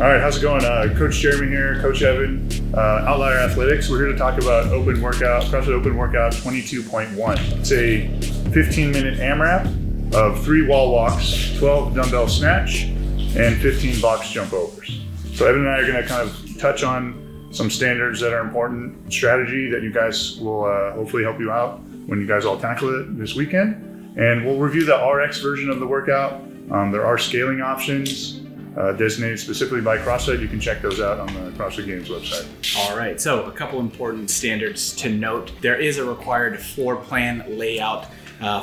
All right, how's it going? Coach Jeremy here, Coach Evan, Outlier Athletics. We're here to talk about open workout, CrossFit Open Workout 22.1. It's a 15-minute AMRAP of 3 wall walks, 12 dumbbell snatch, and 15 box jump overs. So Evan and I are going to kind of touch on some standards that are important, strategy that you guys will hopefully help you out when you guys all tackle it this weekend. And we'll review the RX version of the workout. There are scaling options designated specifically by CrossFit. You can check those out on the CrossFit Games website. All right, so a couple important standards to note. There is a required floor plan layout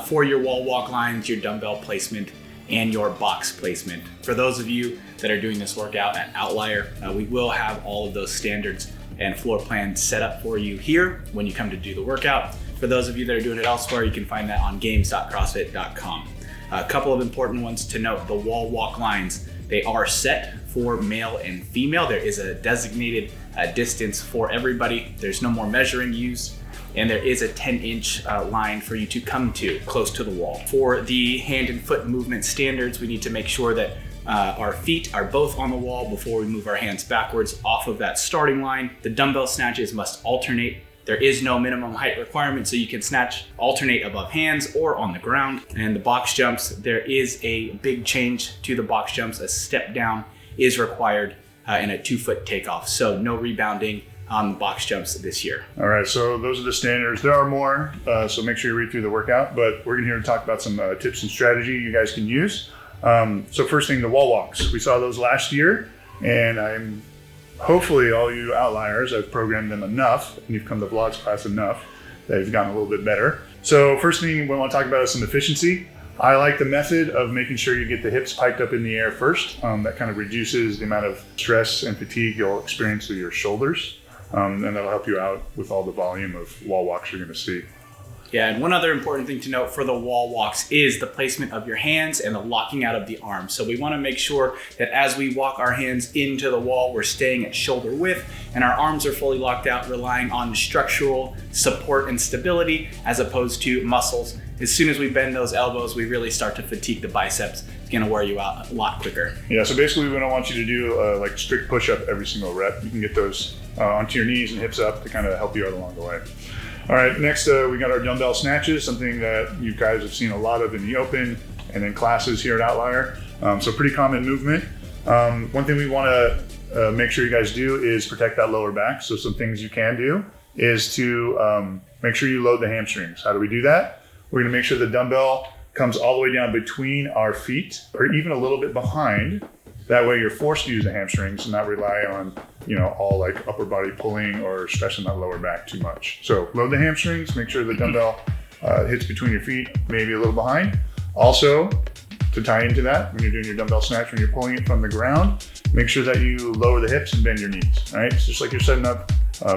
for your wall walk lines, your dumbbell placement, and your box placement. For those of you that are doing this workout at Outlier, we will have all of those standards and floor plans set up for you here when you come to do the workout. For those of you that are doing it elsewhere, you can find that on games.crossfit.com. A couple of important ones to note: the wall walk lines, they are set for male and female. There is a designated distance for everybody. There's no more measuring used, and there is a 10-inch line for you to come to close to the wall. For the hand and foot movement standards, we need to make sure that our feet are both on the wall before we move our hands backwards off of that starting line. The dumbbell snatches must alternate. There is no minimum height requirement, so you can alternate above hands or on the ground. And the box jumps, there is a big change to the box jumps. A step down is required and a 2-foot takeoff. So no rebounding on the box jumps this year. All right, so those are the standards. There are more, so make sure you read through the workout, but we're here to talk about some tips and strategy you guys can use. So first thing, the wall walks. We saw those last year, and hopefully all you outliers, I've programmed them enough, and you've come to vlogs class enough that you've gotten a little bit better. So first thing we want to talk about is some efficiency. I like the method of making sure you get the hips piked up in the air first. That kind of reduces the amount of stress and fatigue you'll experience through your shoulders. And that'll help you out with all the volume of wall walks you're going to see. Yeah, and one other important thing to note for the wall walks is the placement of your hands and the locking out of the arms. So we want to make sure that as we walk our hands into the wall, we're staying at shoulder width and our arms are fully locked out, relying on structural support and stability as opposed to muscles. As soon as we bend those elbows, we really start to fatigue the biceps. It's going to wear you out a lot quicker. Yeah, so basically we don't want you to do like a strict push-up every single rep. You can get those onto your knees and hips up to kind of help you out along the way. All right, next we got our dumbbell snatches, something that you guys have seen a lot of in the open and in classes here at Outlier. So pretty common movement. One thing we want to make sure you guys do is protect that lower back. So some things you can do is to make sure you load the hamstrings. How do we do that? We're gonna make sure the dumbbell comes all the way down between our feet or even a little bit behind. That way you're forced to use the hamstrings and not rely on, all like upper body pulling or stressing that lower back too much. So load the hamstrings, make sure the dumbbell hits between your feet, maybe a little behind. Also, to tie into that, when you're doing your dumbbell snatch, when you're pulling it from the ground, make sure that you lower the hips and bend your knees, all right? It's just like you're setting up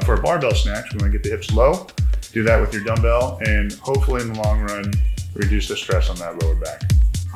for a barbell snatch. We wanna get the hips low, do that with your dumbbell, and hopefully in the long run, reduce the stress on that lower back.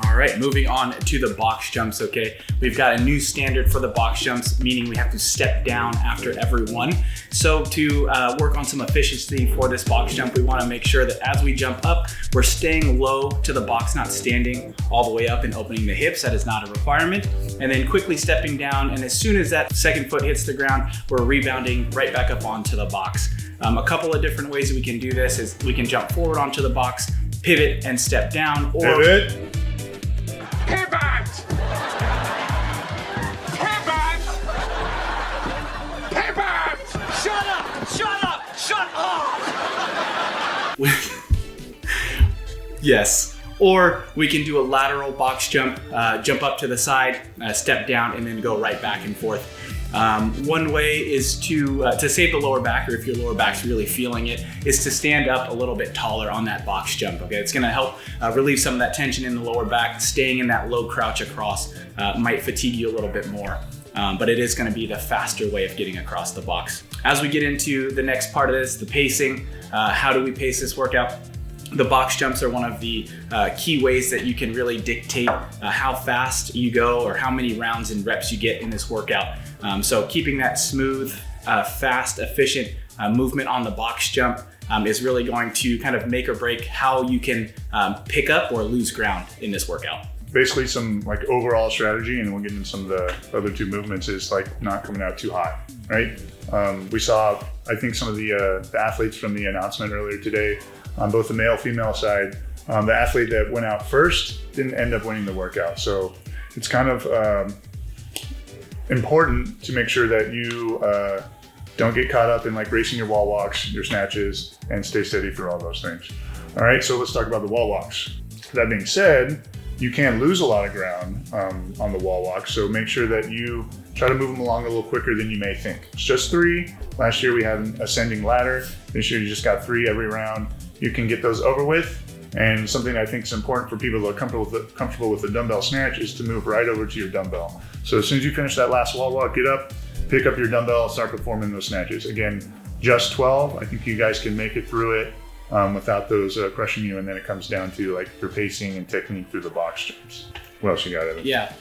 All right, moving on to the box jumps, okay? We've got a new standard for the box jumps, meaning we have to step down after every one. So to work on some efficiency for this box jump, we wanna make sure that as we jump up, we're staying low to the box, not standing all the way up and opening the hips. That is not a requirement. And then quickly stepping down, and as soon as that second foot hits the ground, we're rebounding right back up onto the box. A couple of different ways that we can do this is we can jump forward onto the box, pivot and step down, or Pivot. Pivot! Pivot! Pivot! Shut up! Shut up! Shut up! Yes. Or we can do a lateral box jump, jump up to the side, step down, and then go right back and forth. One way is to save the lower back, or if your lower back's really feeling it, is to stand up a little bit taller on that box jump, okay? It's gonna help relieve some of that tension in the lower back. Staying in that low crouch across might fatigue you a little bit more, but it is gonna be the faster way of getting across the box. As we get into the next part of this, the pacing, how do we pace this workout? The box jumps are one of the key ways that you can really dictate how fast you go or how many rounds and reps you get in this workout. So keeping that smooth, fast, efficient movement on the box jump is really going to kind of make or break how you can pick up or lose ground in this workout. basically some like overall strategy, and we'll get into some of the other two movements, is like not coming out too hot, right? We saw, I think, some of the athletes from the announcement earlier today on both the male female side. The athlete that went out first didn't end up winning the workout. So it's kind of important to make sure that you don't get caught up in like racing your wall walks, your snatches, and stay steady for all those things. All right, so let's talk about the wall walks. That being said, you can lose a lot of ground on the wall walk, so make sure that you try to move them along a little quicker than you may think. It's just 3. Last year we had an ascending ladder. This year you just got 3 every round. You can get those over with. And something I think is important for people that are comfortable with the dumbbell snatch is to move right over to your dumbbell. So as soon as you finish that last wall walk, get up, pick up your dumbbell, start performing those snatches. Again, just 12. I think you guys can make it through it without those crushing you. And then it comes down to like your pacing and technique through the box jumps. What else you got, Evan? Yeah,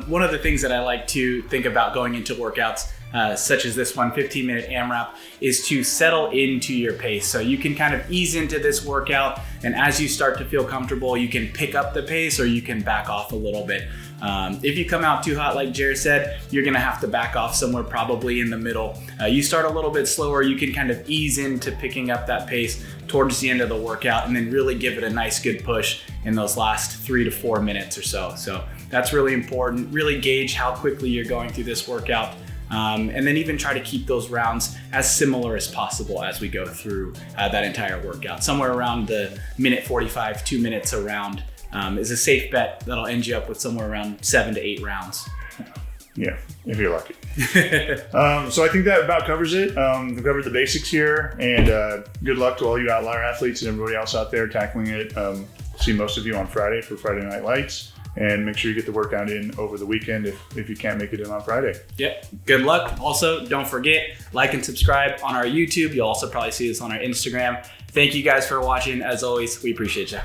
one of the things that I like to think about going into workouts, such as this one, 15-minute AMRAP, is to settle into your pace. So you can kind of ease into this workout, and as you start to feel comfortable, you can pick up the pace or you can back off a little bit. If you come out too hot, like Jared said, you're gonna have to back off somewhere probably in the middle. You start a little bit slower, you can kind of ease into picking up that pace towards the end of the workout, and then really give it a nice good push in those last 3 to 4 minutes or so. So that's really important. Really gauge how quickly you're going through this workout. And then even try to keep those rounds as similar as possible as we go through that entire workout. Somewhere around the minute 45, 2 minutes a round is a safe bet that'll end you up with somewhere around 7 to 8 rounds. Yeah, if you're lucky. So I think that about covers it. We covered the basics here, and good luck to all you Outlier athletes and everybody else out there tackling it. See most of you on Friday for Friday Night Lights. And make sure you get the workout in over the weekend if you can't make it in on Friday. Yep. Good luck. Also, don't forget, like and subscribe on our YouTube. You'll also probably see this on our Instagram. Thank you guys for watching. As always, we appreciate you.